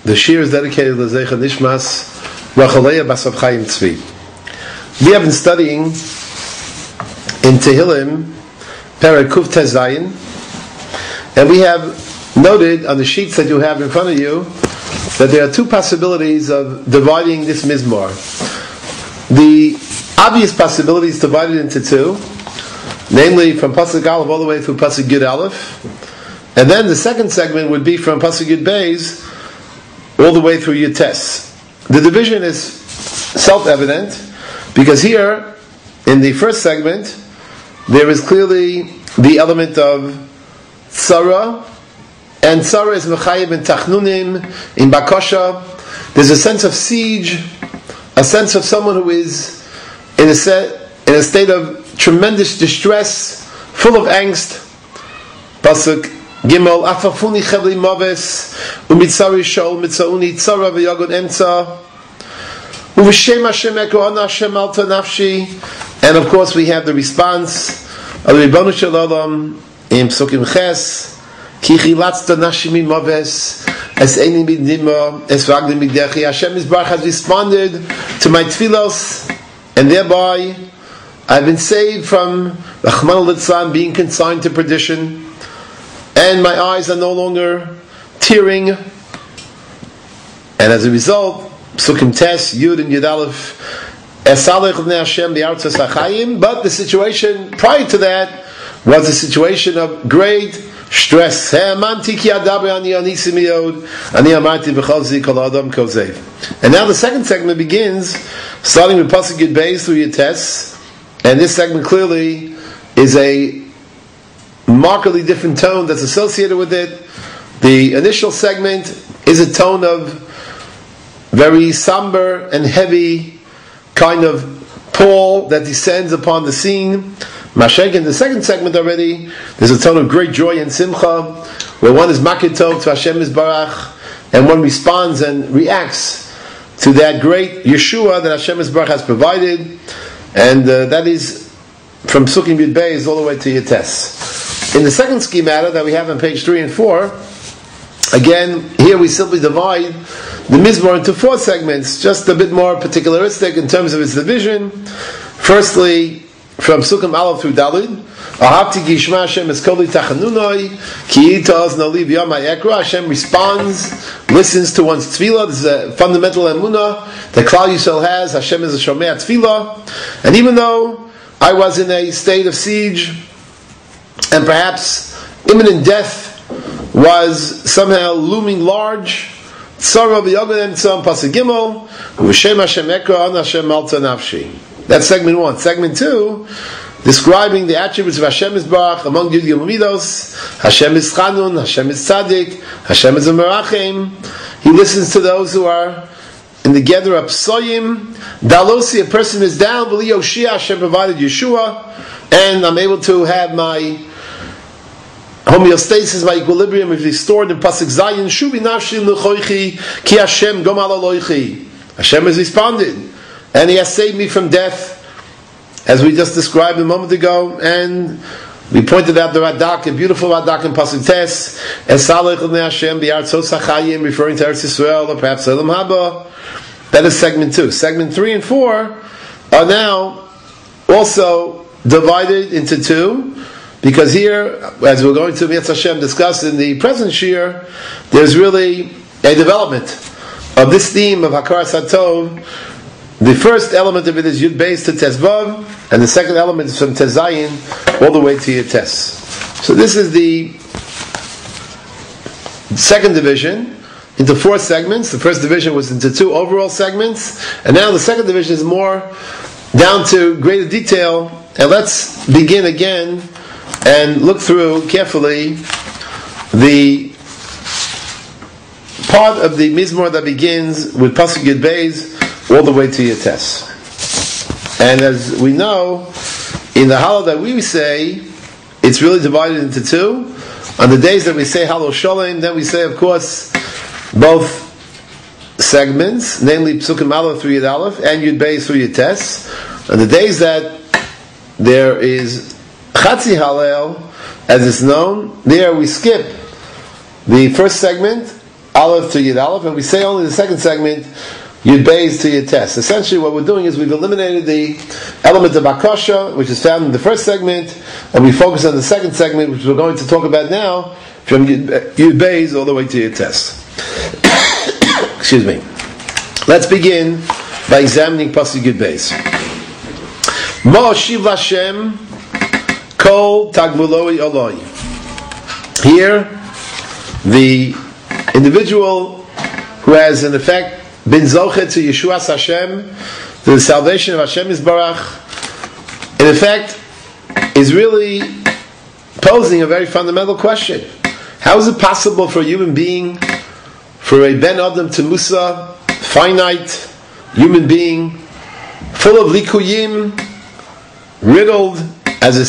The shiur is dedicated to Zecha Nishmas Rachaleya Bas Rav Chaim Tzvi. We have been studying in Tehillim, perek Kuf Tes Zayin, and we have noted on the sheets that you have in front of you that there are two possibilities of dividing this mizmor. The obvious possibility is divided into two, namely from Pasuk Aleph all the way through Pasuk Yud Aleph, and then the second segment would be from Pasuk Yud Beis all the way through Yud Tes. The division is self-evident because here, in the first segment, there is clearly the element of tzara, and tzara is mechayev in tachnunim, in bakosha. There's a sense of siege, a sense of someone who is in a state of tremendous distress, full of angst. Pasuk Gimel, Afafuni Chevli Moves, Umitzari Shol, Mitzauni Tzara V'Yagod Emtza, Uv'Shem Hashem Ekro'ana Hashem Alta Nafshi, and of course we have the response of the Ribbonu Shel Olam in Psukim Ches, Ki Chilatzta Nashimi Moves, Es Eini Midnima, Es Vagli Midechi. Hashem Yisbarach has responded to my tefillos, and thereby I've been saved from Rachmana Litzlan being consigned to perdition, and my eyes are no longer tearing. And as a result, Psukim Tes, Yud and Yud Aleph, Esalech L'nei Hashem B'Artzos HaChayim. But the situation prior to that was a situation of great stress. And now the second segment begins, starting with Pasuk Yud Beis through Yud Tes, and this segment clearly is a markedly different tone that's associated with it. The initial segment is a tone of very somber and heavy kind of pall that descends upon the scene. Mashek, in the second segment already, there's a tone of great joy and simcha, where one is makitov to Hashem Yisbarach, and one responds and reacts to that great Yeshua that Hashem Yisbarach has provided, and that is from Psukim Yud Beis all the way to Yud Tes. In the second schemata that we have on page 3 and 4, again, here we simply divide the Mizmor into 4 segments, just a bit more particularistic in terms of its division. Firstly, from Psukim Aleph through Dalid, Ahavti Gishma Hashem Eskoli Tachanunoi, Ki Yitaz Naliv Yamai Ekra. Hashem responds, listens to one's tefillah. This is a fundamental emunah that Klal Yisrael has. Hashem is a Shomei Tefillah. And even though I was in a state of siege, and perhaps imminent death was somehow looming large, Tzara V'Yagod Emtza Pasuk Gimel, U'Shem Hashem Ekra Hashem Alta Nafshi. That's segment 1. Segment 2, describing the attributes of Hashem Yisbarach among Yud Midos. Hashem is Chanun, Hashem is Tzaddik, Hashem is a Merachim. He listens to those who are in the gather of Psoyim. Dalosi, a person is down, V'li Yoshia, Hashem provided Yeshua, and I'm able to have my homeostasis, my equilibrium is restored in Pasuk Zayin. Shuvi nafshi l'choichi ki Hashem gomal aloichi. Hashem has responded, and He has saved me from death, as we just described a moment ago. And we pointed out the Radak, a beautiful Radak in Pasuk Tes, Esalech l'nei Hashem b'Artzos HaChayim, referring to Eretz Yisrael, or perhaps Elam Haba. That is segment 2. Segment 3 and 4 are now also divided into 2. Because here, as we're going to Mitzvah Hashem discuss in the present shiur, there's really a development of this theme of Hakaras HaTov. The first element of it is Yud Beis to Tes Vav, and the second element is from Tes Zayin all the way to Yud Tes. So this is the second division into 4 segments. The first division was into 2 overall segments, and now the second division is more down to greater detail. And let's begin again and look through carefully the part of the Mizmor that begins with Pasuk Yud Beis all the way to Yud Tes. And as we know, in the Hallel that we say, it's really divided into 2. On the days that we say Hallel Sholem, then we say, of course, both segments, namely Psukim Aleph through Yud Aleph and Yud Beis through Yud Tes. On the days that there is Chatzi Hallel, as it's known, there we skip the first segment Aleph to Yud Aleph, and we say only the second segment, Yud Beis to Yud Tes. Essentially what we're doing is we've eliminated the element of Akasha, which is found in the first segment, and we focus on the second segment, which we're going to talk about now, from Yud Beis all the way to Yud Tes. Excuse me. Let's begin by examining Pasuk Yud Beis. Mo Shiv Hashem Kol Tagmuloi Oloi. Here, the individual who has in effect been zochet to Yeshuas Hashem, to the salvation of Hashem Yisbarach, in effect is really posing a very fundamental question. How is it possible for a human being, for a Ben Adam to Musa, finite human being, full of likuyim, riddled as a